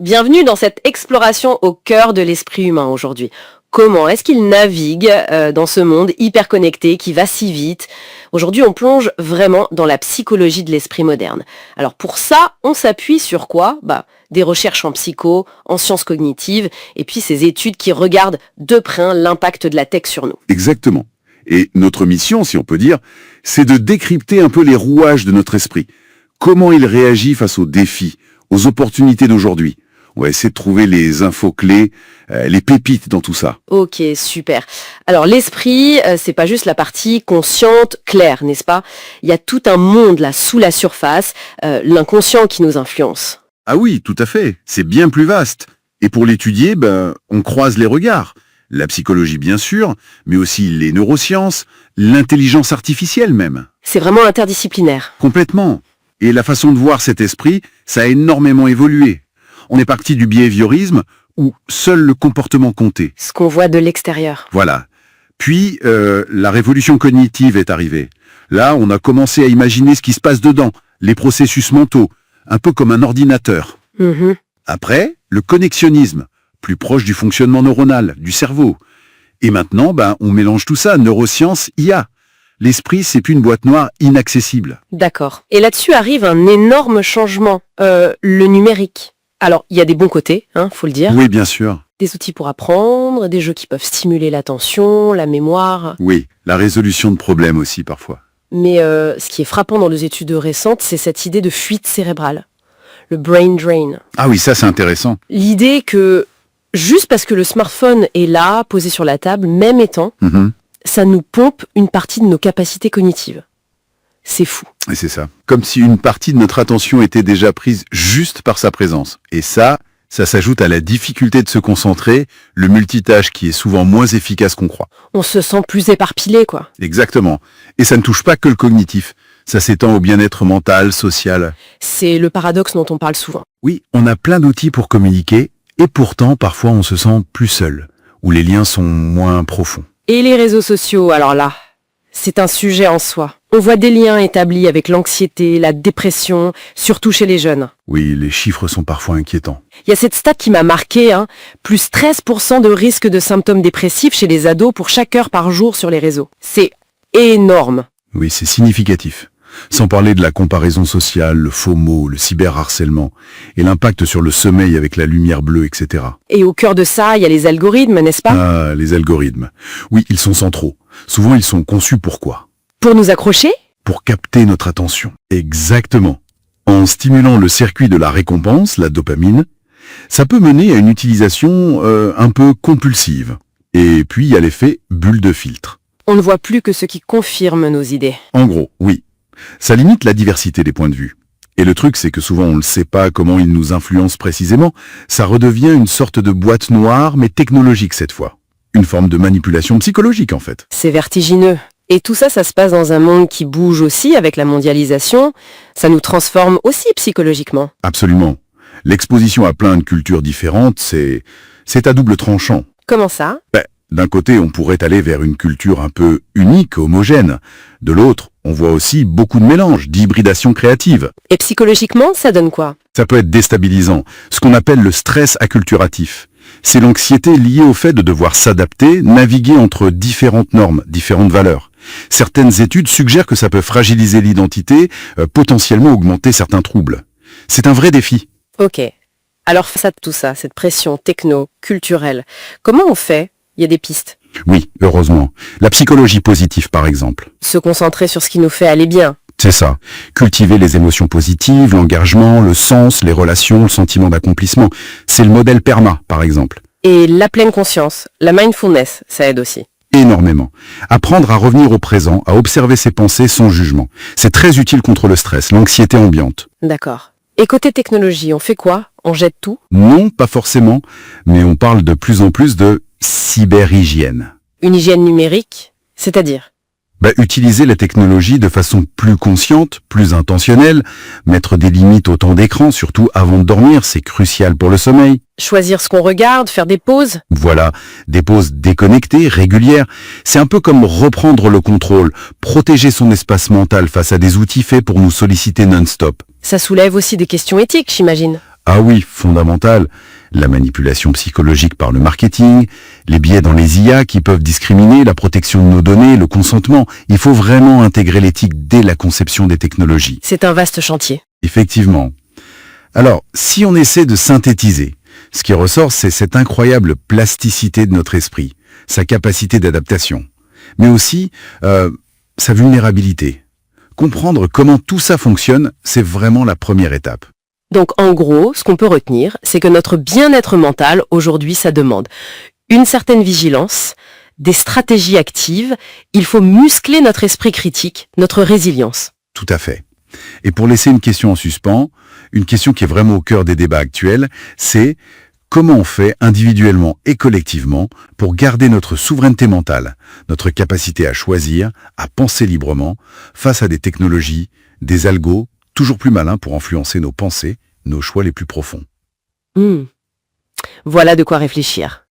Bienvenue dans cette exploration au cœur de l'esprit humain aujourd'hui. Comment est-ce qu'il navigue dans ce monde hyper connecté qui va si vite? Aujourd'hui, on plonge vraiment dans la psychologie de l'esprit moderne. Alors pour ça, on s'appuie sur quoi? Des recherches en psycho, en sciences cognitives, et puis ces études qui regardent de près l'impact de la tech sur nous. Exactement. Et notre mission, si on peut dire, c'est de décrypter un peu les rouages de notre esprit. Comment il réagit face aux défis, aux opportunités d'aujourd'hui. On va essayer de trouver les infos clés, les pépites dans tout ça. Ok, super. Alors l'esprit, c'est pas juste la partie consciente, claire, n'est-ce pas? Il y a tout un monde là, sous la surface, l'inconscient qui nous influence. Ah oui, tout à fait. C'est bien plus vaste. Et pour l'étudier, on croise les regards. La psychologie, bien sûr, mais aussi les neurosciences, l'intelligence artificielle même. C'est vraiment interdisciplinaire. Complètement. Et la façon de voir cet esprit, ça a énormément évolué. On est parti du behaviorisme, où seul le comportement comptait. Ce qu'on voit de l'extérieur. Voilà. Puis, la révolution cognitive est arrivée. Là, on a commencé à imaginer ce qui se passe dedans, les processus mentaux, un peu comme un ordinateur. Après, le connexionnisme, plus proche du fonctionnement neuronal, du cerveau. Et maintenant, on mélange tout ça, neurosciences, IA. L'esprit, c'est plus une boîte noire inaccessible. D'accord. Et là-dessus arrive un énorme changement, le numérique. Alors, il y a des bons côtés, faut le dire. Oui, bien sûr. Des outils pour apprendre, des jeux qui peuvent stimuler l'attention, la mémoire. Oui, la résolution de problèmes aussi parfois. Mais ce qui est frappant dans les études récentes, c'est cette idée de fuite cérébrale. Le brain drain. Ah oui, ça c'est intéressant. L'idée que, juste parce que le smartphone est là, posé sur la table, même étant, ça nous pompe une partie de nos capacités cognitives. C'est fou. Et c'est ça. Comme si une partie de notre attention était déjà prise juste par sa présence. Et ça s'ajoute à la difficulté de se concentrer, le multitâche qui est souvent moins efficace qu'on croit. On se sent plus éparpillé, quoi. Exactement. Et ça ne touche pas que le cognitif. Ça s'étend au bien-être mental, social. C'est le paradoxe dont on parle souvent. Oui, on a plein d'outils pour communiquer, et pourtant, parfois, on se sent plus seul, où les liens sont moins profonds. Et les réseaux sociaux, alors là, c'est un sujet en soi. On voit des liens établis avec l'anxiété, la dépression, surtout chez les jeunes. Oui, les chiffres sont parfois inquiétants. Il y a cette stat qui m'a marqué, plus 13% de risque de symptômes dépressifs chez les ados pour chaque heure par jour sur les réseaux. C'est énorme. Oui, c'est significatif. Sans parler de la comparaison sociale, le FOMO, le cyberharcèlement, et l'impact sur le sommeil avec la lumière bleue, etc. Et au cœur de ça, il y a les algorithmes, n'est-ce pas? Ah, les algorithmes. Oui, ils sont centraux. Souvent, ils sont conçus pour quoi? Pour nous accrocher? Pour capter notre attention. Exactement. En stimulant le circuit de la récompense, la dopamine, ça peut mener à une utilisation un peu compulsive. Et puis, il y a l'effet bulle de filtre. On ne voit plus que ce qui confirme nos idées. En gros, oui. Ça limite la diversité des points de vue. Et le truc, c'est que souvent, on ne sait pas comment ils nous influencent précisément. Ça redevient une sorte de boîte noire, mais technologique cette fois. Une forme de manipulation psychologique, en fait. C'est vertigineux. Et tout ça, ça se passe dans un monde qui bouge aussi avec la mondialisation. Ça nous transforme aussi psychologiquement. Absolument. L'exposition à plein de cultures différentes, c'est à double tranchant. Comment ça? D'un côté, on pourrait aller vers une culture un peu unique, homogène. De l'autre, on voit aussi beaucoup de mélanges, d'hybridation créative. Et psychologiquement, ça donne quoi? Ça peut être déstabilisant, ce qu'on appelle le stress acculturatif. C'est l'anxiété liée au fait de devoir s'adapter, naviguer entre différentes normes, différentes valeurs. Certaines études suggèrent que ça peut fragiliser l'identité, potentiellement augmenter certains troubles. C'est un vrai défi. Ok. Alors face à tout ça, cette pression techno, culturelle, comment on fait? Il y a des pistes. Oui, heureusement. La psychologie positive, par exemple. Se concentrer sur ce qui nous fait aller bien. C'est ça. Cultiver les émotions positives, l'engagement, le sens, les relations, le sentiment d'accomplissement. C'est le modèle PERMA, par exemple. Et la pleine conscience, la mindfulness, ça aide aussi. Énormément. Apprendre à revenir au présent, à observer ses pensées sans jugement. C'est très utile contre le stress, l'anxiété ambiante. D'accord. Et côté technologie, on fait quoi? On jette tout? Non, pas forcément, mais on parle de plus en plus de cyberhygiène. Une hygiène numérique, c'est-à-dire? Utiliser la technologie de façon plus consciente, plus intentionnelle, mettre des limites au temps d'écran, surtout avant de dormir, c'est crucial pour le sommeil. Choisir ce qu'on regarde, faire des pauses. Voilà, des pauses déconnectées, régulières. C'est un peu comme reprendre le contrôle, protéger son espace mental face à des outils faits pour nous solliciter non-stop. Ça soulève aussi des questions éthiques, j'imagine. Ah oui, fondamental. La manipulation psychologique par le marketing, les biais dans les IA qui peuvent discriminer, la protection de nos données, le consentement. Il faut vraiment intégrer l'éthique dès la conception des technologies. C'est un vaste chantier. Effectivement. Alors, si on essaie de synthétiser, ce qui ressort, c'est cette incroyable plasticité de notre esprit, sa capacité d'adaptation, mais aussi sa vulnérabilité. Comprendre comment tout ça fonctionne, c'est vraiment la première étape. Donc en gros, ce qu'on peut retenir, c'est que notre bien-être mental, aujourd'hui, ça demande une certaine vigilance, des stratégies actives, il faut muscler notre esprit critique, notre résilience. Tout à fait. Et pour laisser une question en suspens, une question qui est vraiment au cœur des débats actuels, c'est comment on fait individuellement et collectivement pour garder notre souveraineté mentale, notre capacité à choisir, à penser librement, face à des technologies, des algos, toujours plus malins pour influencer nos pensées, nos choix les plus profonds. Voilà de quoi réfléchir.